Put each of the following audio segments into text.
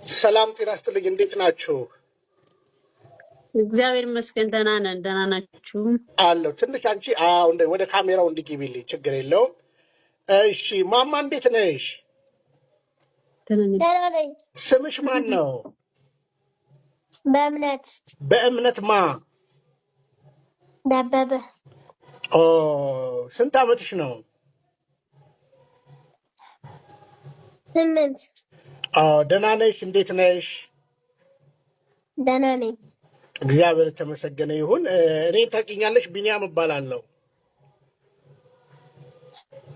ሰላም ጤና ይስጥልኝ። እንዴት ናችሁ? እግዚአብሔር ይመስገን ደህና ነን። ደህና ናችሁ? አለሁ። ትንሽ አንቺ ወደ ካሜራው እንዲገቢልኝ ችግር የለውም። እሺ ማማ እንዴት ነሽ? ደህና ነኝ። ስምሽ ማን ነው? በእምነት በእምነት ማ? ደበበ። ኦ ስንት ዓመትሽ ነው? 8። ደህና ነሽ? እንዴት ነሽ? ደህና ነኝ። እግዚአብሔር የተመሰገነ ይሁን። እኔ ታውቂኛለሽ? ቢኒያም እባላለሁ።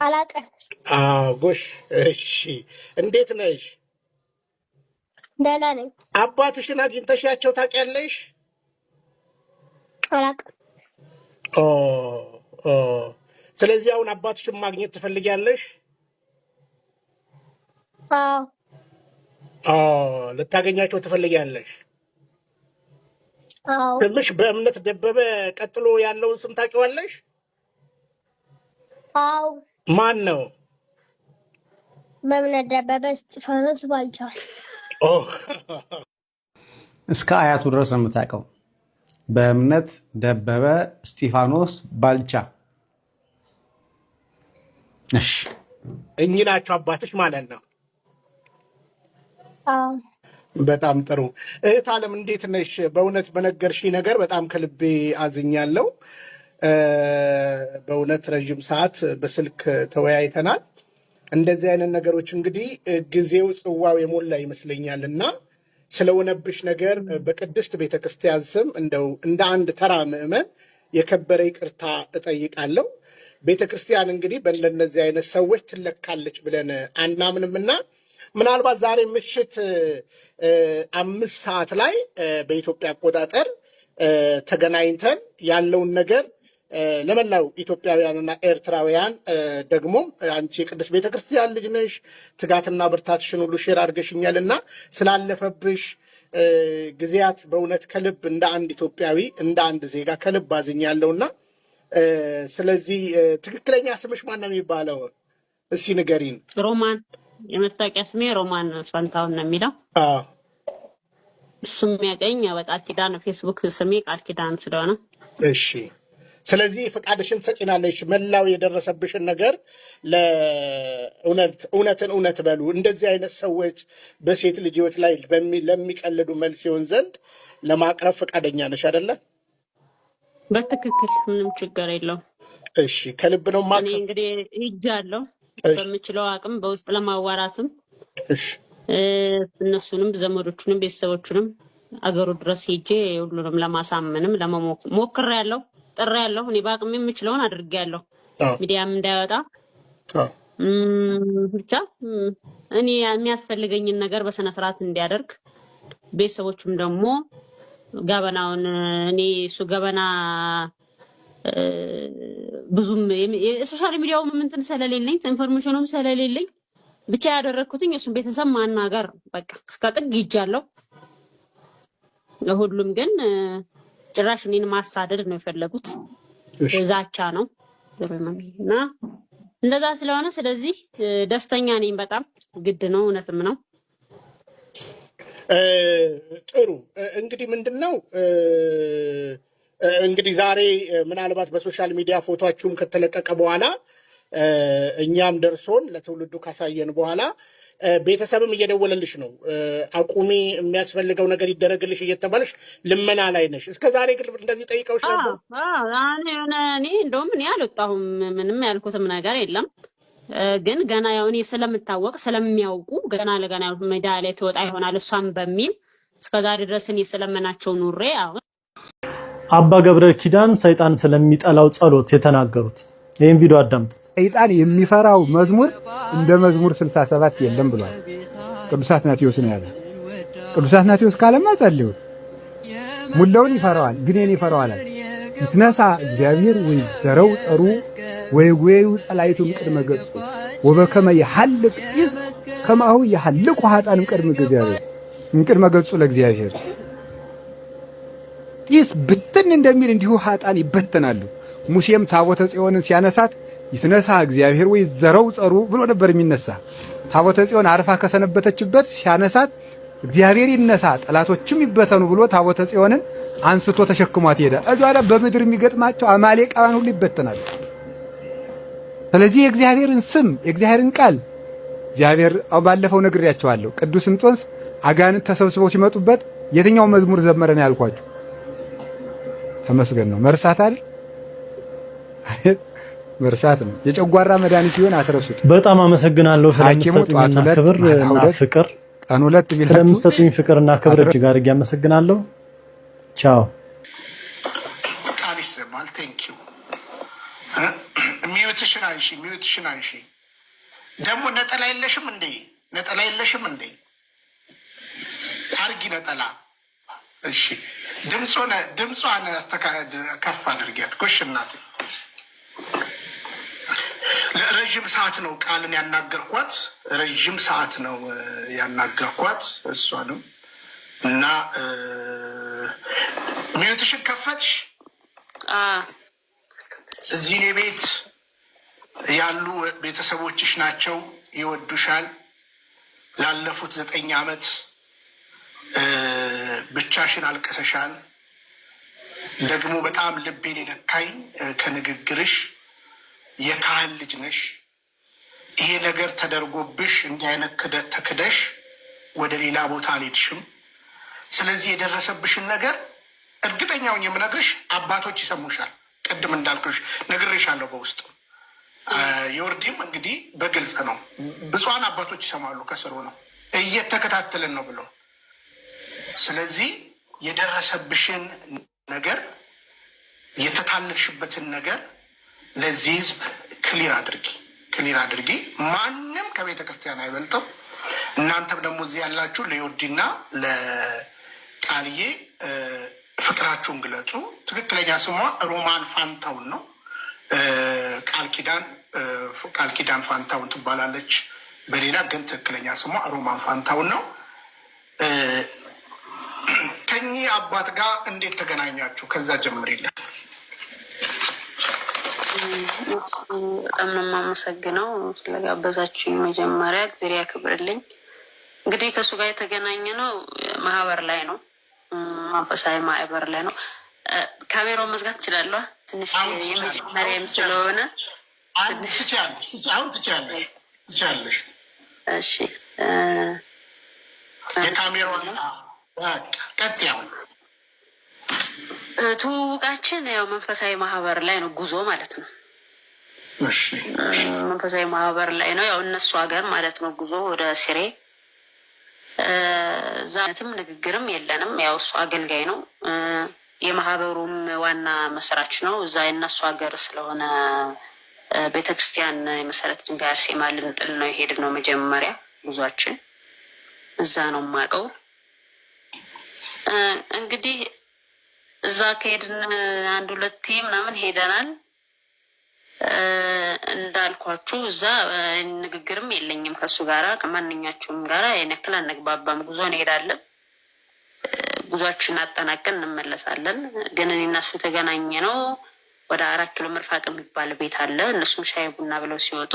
አላውቅም። ጎሽ። እሺ እንዴት ነሽ? ደህና ነኝ። አባትሽን አግኝተሻቸው ታውቂያለሽ? አላውቅም። ስለዚህ አሁን አባትሽን ማግኘት ትፈልጊያለሽ? ልታገኛቸው ትፈልጊያለሽ? ስምሽ በእምነት ደበበ ቀጥሎ ያለውን ስም ታውቂዋለሽ? ማን ነው? በእምነት ደበበ እስጢፋኖስ ባልቻ። እስከ አያቱ ድረስ ነው የምታውቀው። በእምነት ደበበ እስጢፋኖስ ባልቻ። እሺ እኚህ ናቸው አባትሽ ማለት ነው? በጣም ጥሩ። እህት ዓለም እንዴት ነሽ? በእውነት በነገርሽኝ ነገር በጣም ከልቤ አዝኛለሁ። በእውነት ረዥም ሰዓት በስልክ ተወያይተናል። እንደዚህ አይነት ነገሮች እንግዲህ ጊዜው ጽዋው የሞላ ይመስለኛል እና ስለሆነብሽ ነገር በቅድስት ቤተክርስቲያን ስም እንደው እንደ አንድ ተራ ምዕመን የከበረ ይቅርታ እጠይቃለሁ። ቤተክርስቲያን እንግዲህ በእንደነዚህ አይነት ሰዎች ትለካለች ብለን አናምንምና ምናልባት ዛሬ ምሽት 5 ሰዓት ላይ በኢትዮጵያ አቆጣጠር ተገናኝተን ያለውን ነገር ለመላው ኢትዮጵያውያንና ኤርትራውያን ደግሞ አንቺ የቅድስት ቤተክርስቲያን ልጅ ነሽ፣ ትጋትና ብርታትሽን ሁሉ ሼር አድርገሽኛልና ስላለፈብሽ ጊዜያት በእውነት ከልብ እንደ አንድ ኢትዮጵያዊ እንደ አንድ ዜጋ ከልብ አዝኛለሁና ስለዚህ ትክክለኛ ስምሽ ማን ነው የሚባለው? እስኪ ንገሪን። ሮማን። የመታወቂያ ስሜ ሮማን ፈንታውን ነው የሚለው። እሱም የሚያገኝ በቃል ኪዳን ፌስቡክ ስሜ ቃል ኪዳን ስለሆነ። እሺ ስለዚህ ፈቃድሽን ሰጪናለሽ። መላው የደረሰብሽን ነገር እውነትን እውነት በሉ። እንደዚህ አይነት ሰዎች በሴት ልጅ ህይወት ላይ ለሚቀልዱ መልስ ይሆን ዘንድ ለማቅረብ ፈቃደኛ ነሽ አይደለ? በትክክል ምንም ችግር የለውም። እሺ ከልብ ነው እኔ እንግዲህ ሂጃለሁ በምችለው አቅም በውስጥ ለማዋራትም እነሱንም ዘመዶቹንም ቤተሰቦቹንም አገሩ ድረስ ሄጄ ሁሉንም ለማሳመንም ሞክሬያለሁ፣ ጥሬያለሁ። እኔ በአቅሜ የምችለውን አድርጌያለሁ። ሚዲያም እንዳይወጣ ብቻ እኔ የሚያስፈልገኝን ነገር በስነ ስርዓት እንዲያደርግ ቤተሰቦቹም ደግሞ ገበናውን እኔ እሱ ገበና ብዙም የሶሻል ሚዲያውም እንትን ስለሌለኝ ኢንፎርሜሽኑም ስለሌለኝ ብቻ ያደረኩትኝ እሱን ቤተሰብ ማናገር በቃ እስከ ጥግ ይጃለሁ። ለሁሉም ግን ጭራሽ እኔን ማሳደድ ነው የፈለጉት። ዛቻ ነው እና እንደዛ ስለሆነ ስለዚህ ደስተኛ ነኝ በጣም ግድ ነው፣ እውነትም ነው። ጥሩ እንግዲህ ምንድነው እንግዲህ ዛሬ ምናልባት በሶሻል ሚዲያ ፎቶአችሁም ከተለቀቀ በኋላ እኛም ደርሶን ለትውልዱ ካሳየን በኋላ ቤተሰብም እየደወለልሽ ነው፣ አቁሚ፣ የሚያስፈልገው ነገር ይደረግልሽ እየተባለሽ ልመና ላይ ነሽ። እስከ ዛሬ ግን እንደዚህ ጠይቀውሽ ነበር? እኔ እንደውም እኔ አልወጣሁም፣ ምንም ያልኩትም ነገር የለም። ግን ገና ያው እኔ ስለምታወቅ ስለሚያውቁ ገና ለገና ሜዳ ላይ ትወጣ ይሆናል እሷም በሚል እስከዛሬ ድረስ እኔ ስለመናቸው ኑሬ አሁን አባ ገብረ ኪዳን ሰይጣን ስለሚጠላው ጸሎት የተናገሩት ይሄን ቪዲዮ አዳምጡት። ሰይጣን የሚፈራው መዝሙር እንደ መዝሙር 67 የለም ብሏል ቅዱስ አትናቴዎስ ነው ያለው። ቅዱስ አትናቴዎስ ካለማ ጸልዩት ሙላውን ይፈራዋል፣ ግን የኔ ይፈራዋል። ይትነሳ እግዚአብሔር ወይ ዘረው ጠሩ ወይ ወዩ ጸላይቱም ቅድመ ገጹ ወበከመ ይሐልቅ ይዝ ከማሁ ይሐልቁ ኃጣንም ቅድመ እግዚአብሔር ቅድመ ገጹ ለእግዚአብሔር ይስ ብትን እንደሚል እንዲሁ ኃጣን ይበተናሉ። ሙሴም ታቦተ ጽዮንን ሲያነሳት ይትነሳ እግዚአብሔር ወይ ዘረው ጸሩ ብሎ ነበር የሚነሳ። ታቦተ ጽዮን አርፋ ከሰነበተችበት ሲያነሳት እግዚአብሔር ይነሳ ጠላቶችም ይበተኑ ብሎ ታቦተ ጽዮንን አንስቶ ተሸክሟት ሄደ። እዛው በምድር የሚገጥማቸው አማሌቃውያን ሁሉ ይበተናሉ። ስለዚህ የእግዚአብሔርን ስም የእግዚአብሔርን ቃል እግዚአብሔር ባለፈው ነግሬያቸዋለሁ። ቅዱስ እንጦንስ አጋንንት ተሰብስበው ሲመጡበት የትኛው መዝሙር ዘመረን ያልኳችሁ? ተመስገን ነው። መርሳት አይደል? መርሳት ነው። የጨጓራ መድኃኒት ሲሆን አትረሱት። በጣም አመሰግናለሁ ስለምትሰጡኝና ክብር እና ፍቅር ቀን ሁለት ስለምትሰጡኝ ፍቅርና ክብር እጅግ አድርጌ አመሰግናለሁ። ቻው። ቃል ይሰማል። ቴንክ ዩ። ሚዩትሽን አንሺ። ደግሞ ነጠላ የለሽም እንዴ? ነጠላ የለሽም እንዴ? አርጊ ነጠላ። እሺ፣ ድምጿን ከፍ አድርጊያት። ጎሽ እናቴ፣ ረዥም ሰዓት ነው ቃልን ያናገርኳት። ረዥም ሰዓት ነው ያናገርኳት እሷንም እና ሚዩትሽን ከፈትሽ። እዚህ ቤት ያሉ ቤተሰቦችሽ ናቸው፣ ይወዱሻል። ላለፉት 9 ዓመት ብቻሽን አልቀሰሻል። ደግሞ በጣም ልቤን የነካኝ ከንግግርሽ የካህን ልጅ ነሽ። ይሄ ነገር ተደርጎብሽ እንዲህ አይነት ክደት ተክደሽ ወደ ሌላ ቦታ አልሄድሽም። ስለዚህ የደረሰብሽን ነገር እርግጠኛውን የምነግርሽ አባቶች ይሰሙሻል። ቅድም እንዳልኩሽ ነግሬሻለሁ በውስጥ ዮርዲም እንግዲህ በግልጽ ነው። ብፁዓን አባቶች ይሰማሉ፣ ከስሩ ነው እየተከታተልን ነው ብሎ። ስለዚህ የደረሰብሽን ነገር የተታለልሽበትን ነገር ለዚህ ህዝብ ክሊር አድርጊ። ማንም ከቤተ ክርስቲያን አይበልጥም። እናንተም ደግሞ እዚህ ያላችሁ ለዮርዲና ለቃልዬ ፍቅራችሁን ግለጹ። ትክክለኛ ስሟ ሮማን ፋንታውን ነው። ቃል ኪዳን ፋንታውን ትባላለች። በሌላ ግን ትክክለኛ ስሟ ሮማን ፋንታውን ነው። ከኚህ አባት ጋር እንዴት ተገናኛችሁ? ከዛ ጀምሪልን። በጣም ነው የማመሰግነው ስለጋበዛችሁኝ። መጀመሪያ እግዚአብሔር ያክብርልኝ። እንግዲህ ከእሱ ጋር የተገናኘ ነው ማህበር ላይ ነው፣ መንፈሳዊ ማህበር ላይ ነው። ካሜራውን መዝጋት እችላለሁ? ትንሽ የመጀመሪያም ስለሆነ አሁን ትችያለሽ። እሺ፣ የካሜራውን ቀጥያው ትውውቃችን ያው መንፈሳዊ ማህበር ላይ ነው፣ ጉዞ ማለት ነው። እሺ፣ መንፈሳዊ ማህበር ላይ ነው፣ ያው እነሱ ሀገር ማለት ነው። ጉዞ ወደ ሲሬ ዛትም ንግግርም የለንም። ያው እሱ አገልጋይ ነው፣ የማህበሩም ዋና መስራች ነው። እዛ የእነሱ ሀገር ስለሆነ ቤተክርስቲያን የመሰረት ድንጋይ አርሴማ ልንጥል ነው የሄድነው። መጀመሪያ ጉዟችን እዛ ነው የማውቀው። እንግዲህ እዛ ከሄድን 1-2 ምናምን ሄደናል። እንዳልኳችሁ እዛ ንግግርም የለኝም ከሱ ጋራ፣ ከማንኛቸውም ጋራ ያን ያክል አንግባባም። ጉዞ እንሄዳለን፣ ጉዟችን አጠናቀን እንመለሳለን። ግን እኔ እና እሱ የተገናኘ ነው ወደ 4 ኪሎ መርፋቅ የሚባል ቤት አለ። እነሱም ሻይ ቡና ብለው ሲወጡ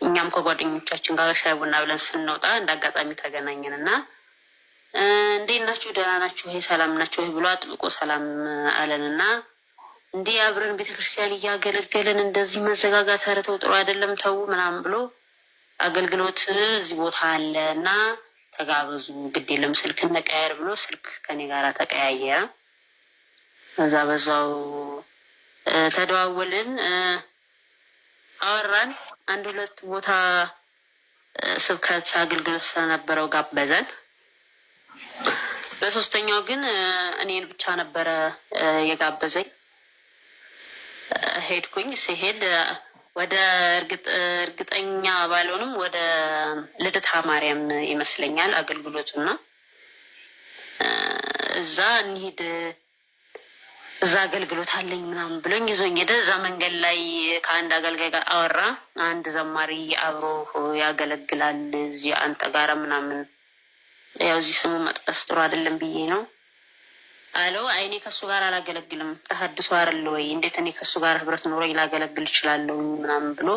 እኛም ከጓደኞቻችን ጋር ሻይ ቡና ብለን ስንወጣ እንደ አጋጣሚ ተገናኘን እና እንዴት ናችሁ? ደህና ናችሁ? ይሄ ሰላም ናችሁ? ይሄ ብሎ አጥብቆ ሰላም አለንና እንዲህ አብረን ቤተክርስቲያን እያገለገልን እንደዚህ መዘጋጋት ተረተው ጥሩ አይደለም ተው ምናምን ብሎ አገልግሎት እዚህ ቦታ አለ እና ተጋበዙ፣ ግድ የለም ስልክ እንቀያየር ብሎ ስልክ ከኔ ጋር ተቀያየረ። እዛ በዛው ተደዋወልን፣ አወራን። 1-2 ቦታ ስብከት አገልግሎት ስለነበረው ጋበዘን። በሶስተኛው ግን እኔን ብቻ ነበረ የጋበዘኝ። ሄድኩኝ። ሲሄድ ወደ እርግጠኛ ባልሆንም ወደ ልደታ ማርያም ይመስለኛል አገልግሎቱና እዛ እንሂድ እዛ አገልግሎት አለኝ ምናምን ብሎኝ ይዞኝ ሄደ። እዛ መንገድ ላይ ከአንድ አገልጋይ ጋር አወራ። አንድ ዘማሪ አብሮ ያገለግላል እዚህ አንተ ጋር ምናምን፣ ያው እዚህ ስሙ መጥቀስ ጥሩ አይደለም ብዬ ነው አለው። እኔ ከሱ ጋር አላገለግልም፣ ተሐድሶ አይደል ወይ? እንዴት እኔ ከሱ ጋር ህብረት ኖሮኝ ላገለግል እችላለሁ ምናምን ብሎ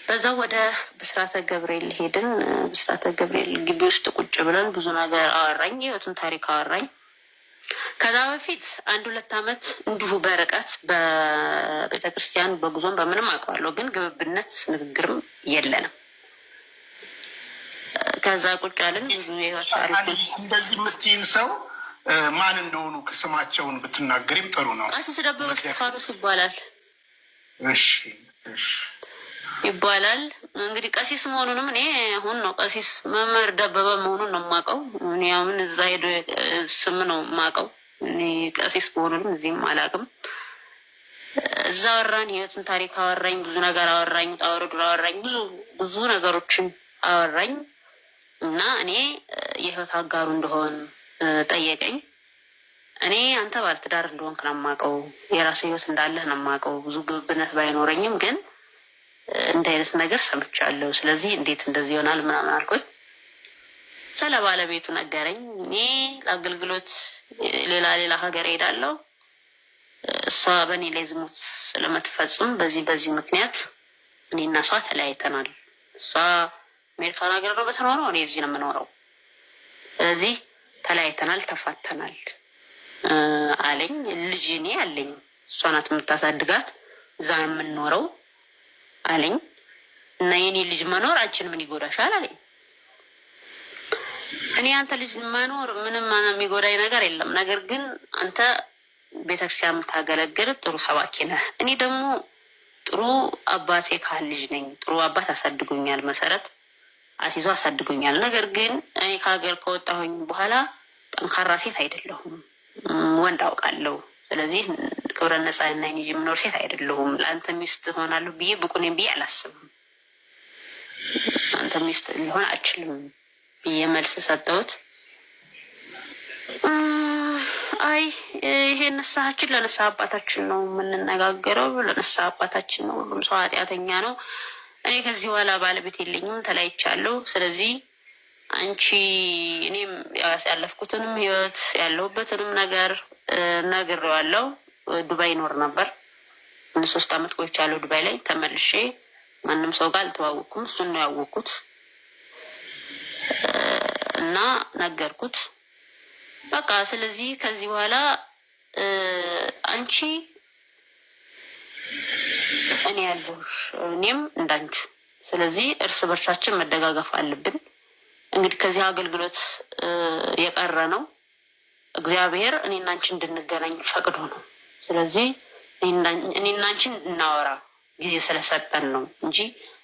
በዛው ወደ ብስራተ ገብርኤል ሄድን። ብስራተ ገብርኤል ግቢ ውስጥ ቁጭ ብለን ብዙ ነገር አወራኝ፣ ህይወቱን ታሪክ አወራኝ። ከዛ በፊት 1-2 ዓመት እንዲሁ በርቀት በቤተክርስቲያን በጉዞም በምንም አውቀዋለሁ፣ ግን ግብብነት ንግግርም የለንም። ከዛ ቁጭ አለን። ብዙ የህይወት ታሪክ እንደዚህ የምትይን ሰው ማን እንደሆኑ ስማቸውን ብትናገሪም ጥሩ ነው። ቀሲስ ደበበ እስጢፋኖስ ይባላል። እሺ ይባላል። እንግዲህ ቀሲስ መሆኑንም እኔ አሁን ነው ቀሲስ መምህር ደበበ መሆኑን ነው የማውቀው። እኔ አሁን እዛ ሄዶ ስም ነው የማውቀው። እኔ ቀሲስ መሆኑንም እዚህም አላውቅም። እዛ አወራን፣ ህይወትን ታሪክ አወራኝ፣ ብዙ ነገር አወራኝ፣ ጣወረዱን አወራኝ፣ ብዙ ነገሮችን አወራኝ እና እኔ የህይወት አጋሩ እንደሆን ጠየቀኝ። እኔ አንተ ባለትዳር እንደሆንክ ነው የማውቀው፣ የራስህ ህይወት እንዳለህ ነው የማውቀው። ብዙ ግብብነት ባይኖረኝም ግን እንደ አይነት ነገር ሰምቻለሁ። ስለዚህ እንዴት እንደዚህ ይሆናል ምናምን አልኩኝ። ስለ ባለቤቱ ነገረኝ። እኔ ለአገልግሎት ሌላ ሀገር ሄዳለሁ፣ እሷ በእኔ ላይ ዝሙት ስለምትፈጽም በዚህ ምክንያት እኔና እሷ ተለያይተናል። እሷ አሜሪካን ሀገር ነው በተኖረው፣ እኔ እዚህ ነው የምኖረው። ስለዚህ ተለያይተናል፣ ተፋተናል አለኝ። ልጅ እኔ አለኝ፣ እሷ ናት የምታሳድጋት፣ እዛ ነው የምንኖረው አለኝ። እና የኔ ልጅ መኖር አንቺን ምን ይጎዳሻል አለኝ። እኔ አንተ ልጅ መኖር ምንም የሚጎዳኝ ነገር የለም፣ ነገር ግን አንተ ቤተክርስቲያን የምታገለግል ጥሩ ሰባኪ ነህ። እኔ ደግሞ ጥሩ አባቴ ካል ልጅ ነኝ። ጥሩ አባት አሳድጎኛል፣ መሰረት አሲዞ አሳድጎኛል። ነገር ግን እኔ ከሀገር ከወጣሁኝ በኋላ ጠንካራ ሴት አይደለሁም፣ ወንድ አውቃለሁ። ስለዚህ ክብረ ነጻና ይዤ የምኖር ሴት አይደለሁም። ለአንተ ሚስት ሆናለሁ ብዬ ብቁ ነኝ ብዬ አላስብም። አንተ ሚስት ሊሆን አልችልም ብዬ መልስ ሰጠሁት። አይ ይሄ ንስሐችን ለንስሐ አባታችን ነው የምንነጋገረው፣ ለንስሐ አባታችን ነው። ሁሉም ሰው ኃጢአተኛ ነው። እኔ ከዚህ በኋላ ባለቤት የለኝም፣ ተለያይቻለሁ። ስለዚህ አንቺ እኔም ያለፍኩትንም ህይወት ያለሁበትንም ነገር ነግሬዋለሁ። ዱባይ ይኖር ነበር፣ 3 ዓመት ቆይቻለሁ ዱባይ ላይ። ተመልሼ ማንም ሰው ጋር አልተዋወቅኩም፣ እሱን ነው ያወቅኩት እና ነገርኩት። በቃ ስለዚህ ከዚህ በኋላ አንቺ እኔ ያለሁሽ፣ እኔም እንዳንቺ። ስለዚህ እርስ በርሳችን መደጋገፍ አለብን። እንግዲህ ከዚህ አገልግሎት የቀረ ነው እግዚአብሔር እኔና አንቺ እንድንገናኝ ፈቅዶ ነው። ስለዚህ እኔና አንቺን እናወራ ጊዜ ስለሰጠን ነው እንጂ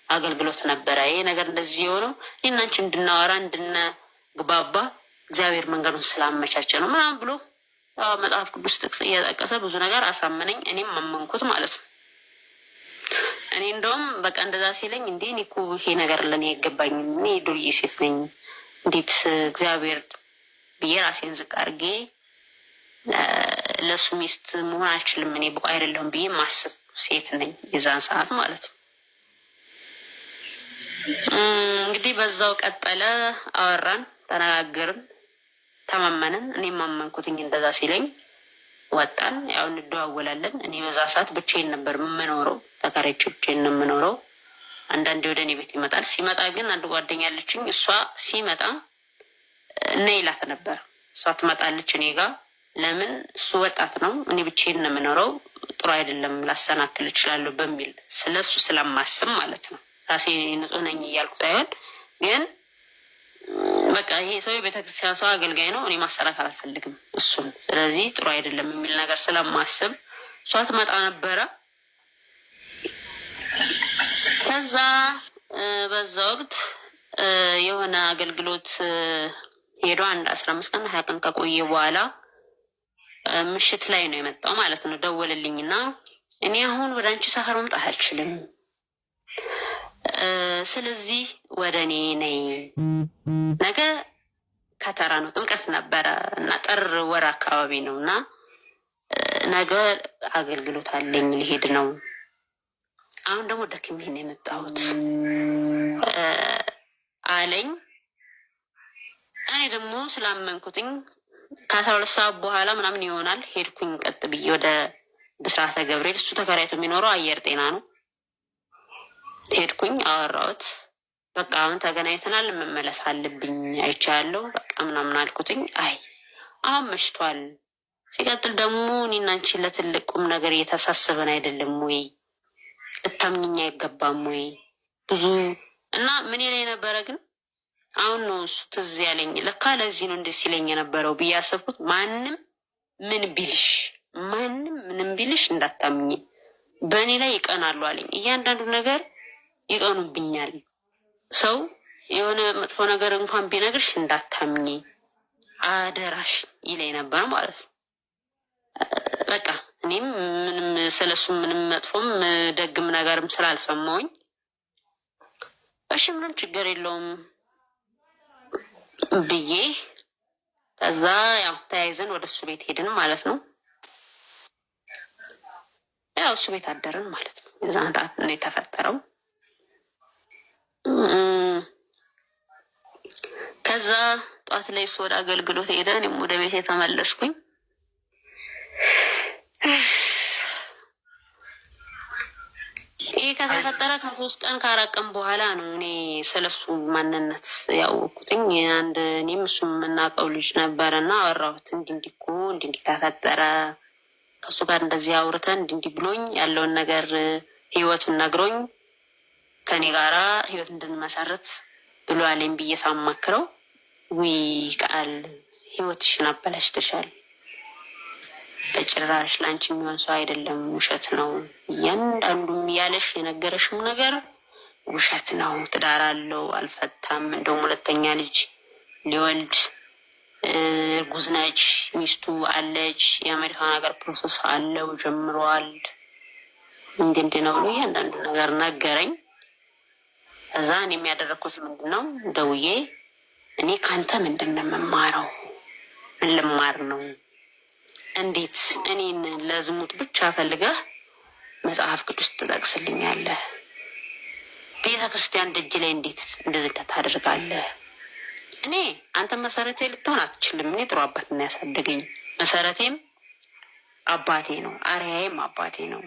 አገልግሎት ነበረ። ይሄ ነገር እንደዚህ የሆነው እኔና አንቺ እንድናወራ እንድንግባባ እግዚአብሔር መንገዱን ስላመቻቸ ነው ምናምን ብሎ መጽሐፍ ቅዱስ ጥቅስ እየጠቀሰ ብዙ ነገር አሳመነኝ። እኔም አመንኩት ማለት ነው። እኔ እንደውም በቃ እንደዛ ሲለኝ እንዴ እኔ እኮ ይሄ ነገር ለእኔ አይገባኝም፣ እኔ ዱርዬ ሴት ነኝ፣ እንዴት እግዚአብሔር ብዬ ራሴን ዝቅ አድርጌ ለእሱ ሚስት መሆን አልችልም፣ እኔ ብቁ አይደለሁም ብዬ ማስብ ሴት ነኝ የዛን ሰዓት ማለት ነው። እንግዲህ በዛው ቀጠለ። አወራን፣ ተነጋገርን፣ ተማመንን። እኔም አመንኩትኝ እንደዛ ሲለኝ ወጣን። ያው እንደዋወላለን። እኔ በዛ ሰዓት ብቻዬን ነበር የምኖረው፣ ተከራይቼ ብቻዬን ነው የምኖረው። አንዳንዴ ወደ እኔ ቤት ይመጣል። ሲመጣ ግን አንድ ጓደኛ አለችኝ። እሷ ሲመጣ እና ይላት ነበር። እሷ ትመጣለች እኔ ጋር። ለምን እሱ ወጣት ነው፣ እኔ ብቻዬን ነው የምኖረው፣ ጥሩ አይደለም፣ ላሰናክል እችላለሁ በሚል ስለሱ ስለማስብ ማለት ነው። ራሴ ንጹህ ነኝ እያልኩ ሳይሆን ግን በቃ ይሄ ሰው የቤተክርስቲያን ሰው አገልጋይ ነው፣ እኔ ማሰናከል አልፈልግም እሱን። ስለዚህ ጥሩ አይደለም የሚል ነገር ስለማስብ እሷ ትመጣ ነበረ። ከዛ በዛ ወቅት የሆነ አገልግሎት ሄዶ አንድ 15 ቀን 20 ቀን ከቆየ በኋላ ምሽት ላይ ነው የመጣው ማለት ነው። ደወለልኝና እኔ አሁን ወደ አንቺ ሰፈር መምጣት አልችልም፣ ስለዚህ ወደ እኔ ነይ። ነገ ከተራ ነው፣ ጥምቀት ነበረ እና ጥር ወር አካባቢ ነው እና ነገ አገልግሎት አለኝ ሊሄድ ነው። አሁን ደግሞ ደክሜ ነው የመጣሁት አለኝ። እኔ ደግሞ ስላመንኩትኝ ከ12 ሰዓት በኋላ ምናምን ይሆናል ሄድኩኝ ቀጥ ብዬ ወደ ብስራተ ገብርኤል። እሱ ተከራይቶ የሚኖረው አየር ጤና ነው። ሄድኩኝ፣ አወራሁት። በቃ አሁን ተገናኝተናል፣ መመለስ አለብኝ፣ አይቻለሁ፣ በቃ ምናምን አልኩትኝ። አይ አሁን መሽቷል። ሲቀጥል ደግሞ እኔና አንቺ ለትልቅ ቁም ነገር እየተሳሰበን አይደለም ወይ? ልታምኝኝ አይገባም ወይ? ብዙ እና ምን ላይ ነበረ ግን አሁን ነው እሱ ትዝ ያለኝ። ለካ ለዚህ ነው እንደዚህ ሲለኝ የነበረው ብዬ አሰብኩት። ማንም ምንም ቢልሽ እንዳታምኝ፣ በእኔ ላይ ይቀናሉ አለኝ። እያንዳንዱ ነገር ይቀኑብኛል። ሰው የሆነ መጥፎ ነገር እንኳን ቢነግርሽ እንዳታምኝ አደራሽ ይለኝ ነበር ማለት ነው። በቃ እኔም ምንም ስለሱ ምንም መጥፎም ደግም ነገርም ስላልሰማሁኝ እሺ ምንም ችግር የለውም ብዬ ከዛ ያው ተያይዘን ወደ እሱ ቤት ሄድን ማለት ነው። ያው እሱ ቤት አደርን ማለት ነው። የዛን ሰዓት ነው የተፈጠረው። ከዛ ጠዋት ላይ እሱ ወደ አገልግሎት ሄደ፣ እኔም ወደ ቤት የተመለስኩኝ። ይህ ከተፈጠረ ከ3 ቀን ከ4 ቀን በኋላ ነው እኔ ስለሱ ማንነት ያወቅኩትኝ። አንድ እኔም እሱ የምናውቀው ልጅ ነበረ እና አወራሁት። እንዲህ እኮ እንዲህ ተፈጠረ፣ ከእሱ ጋር እንደዚህ አውርተን እንዲህ ብሎኝ ያለውን ነገር ህይወቱን ነግሮኝ ከኔ ጋራ ህይወት እንድንመሰርት ብሎ አለኝ ብዬ ሳማክረው፣ ውይ ቃል ህይወትሽን አበላሽተሻል፣ በጭራሽ ለአንቺ የሚሆን ሰው አይደለም፣ ውሸት ነው፣ እያንዳንዱም ያለሽ የነገረሽም ነገር ውሸት ነው፣ ትዳር አለው አልፈታም፣ እንደውም 2ኛ ልጅ ሊወልድ እርጉዝ ነች፣ ሚስቱ አለች፣ የአሜሪካን ሀገር ፕሮሰስ አለው ጀምሯል፣ እንዲህ ነው ብሎ እያንዳንዱ ነገር ነገረኝ። እዛ እኔ የሚያደረግኩት ምንድን ነው፣ ደውዬ እኔ ከአንተ ምንድን ነው የምማረው? ምን ልማር ነው? እንዴት እኔን ለዝሙት ብቻ ፈልገህ መጽሐፍ ቅዱስ ትጠቅስልኛለህ? ቤተ ክርስቲያን ደጅ ላይ እንዴት እንደዚህ ታደርጋለህ? እኔ አንተ መሰረቴ ልትሆን አትችልም። እኔ ጥሩ አባትና ያሳደገኝ መሰረቴም አባቴ ነው፣ አርያዬም አባቴ ነው።